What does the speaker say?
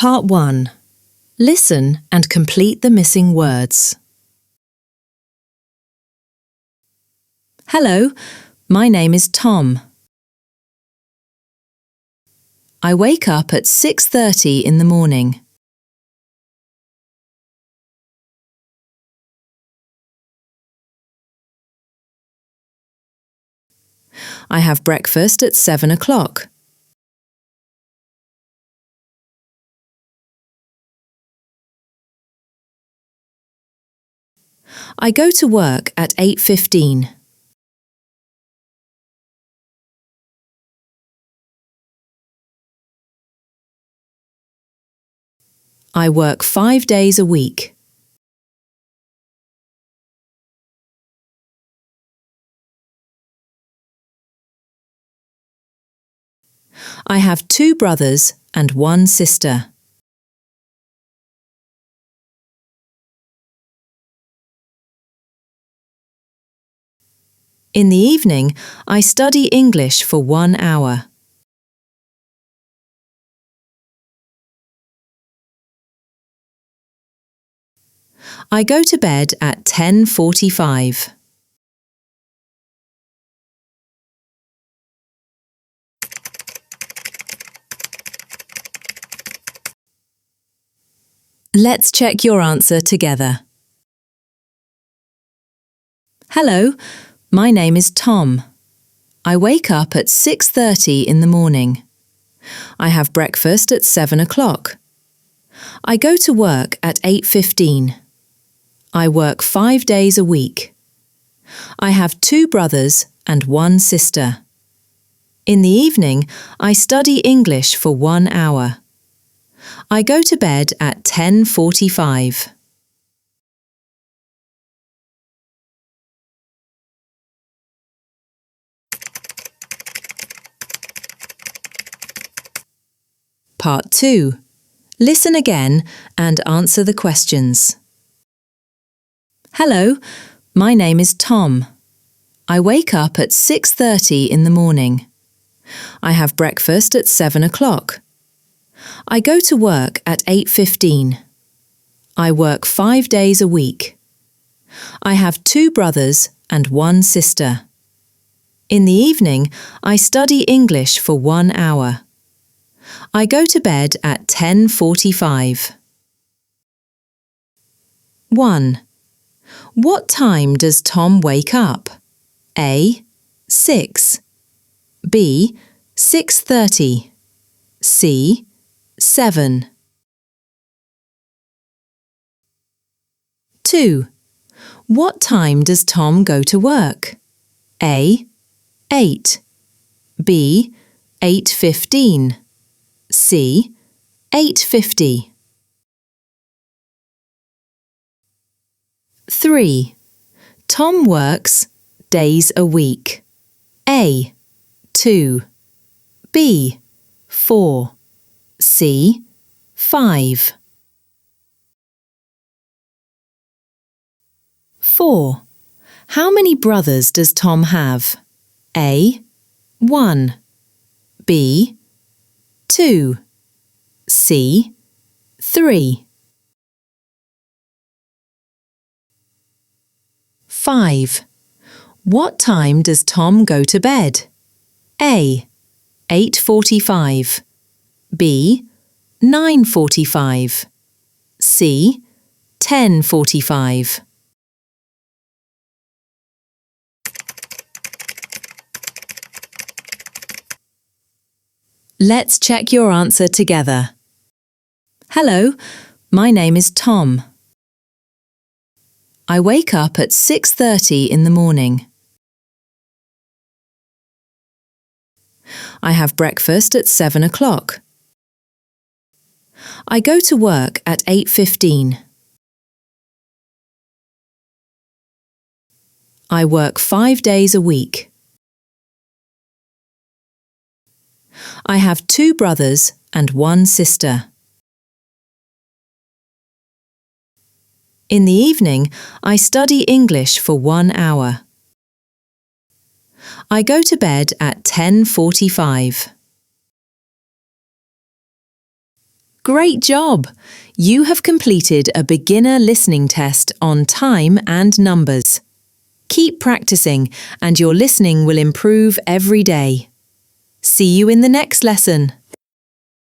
Part 1. Listen and complete the missing words. Hello, my name is Tom. I wake up at 6:30 in the morning. I have breakfast at 7 o'clock. I go to work at 8:15. I work 5 days a week. I have 2 brothers and 1 sister. In the evening, I study English for 1 hour. I go to bed at 10:45. Let's check your answer together. Hello, my name is Tom. I wake up at 6:30 in the morning. I have breakfast at 7 o'clock. I go to work at 8:15. I work 5 days a week. I have 2 brothers and 1 sister. In the evening, I study English for 1 hour. I go to bed at 10:45. Part 2. Listen again and answer the questions. Hello, my name is Tom. I wake up at 6:30 in the morning. I have breakfast at 7 o'clock. I go to work at 8:15. I work 5 days a week. I have 2 brothers and 1 sister. In the evening, I study English for 1 hour. I go to bed at 10:45. 1. What time does Tom wake up? A. 6. B. 6:30. C. 7. 2. What time does Tom go to work? A. 8. B. 8:15. C. 8:50. 3. Tom works days a week. A. 2. B. 4. C. 5. 4. How many brothers does Tom have? A. 1. B. 2. C. 3. 5. What time does Tom go to bed? A. 8:45. B. 9:45. C. 10:45. Let's check your answer together. Hello, my name is Tom. I wake up at 6:30 in the morning. I have breakfast at 7 o'clock. I go to work at 8:15. I work 5 days a week. I have 2 brothers and 1 sister. In the evening, I study English for 1 hour. I go to bed at 10:45. Great job! You have completed a beginner listening test on time and numbers. Keep practicing and your listening will improve every day. See you in the next lesson.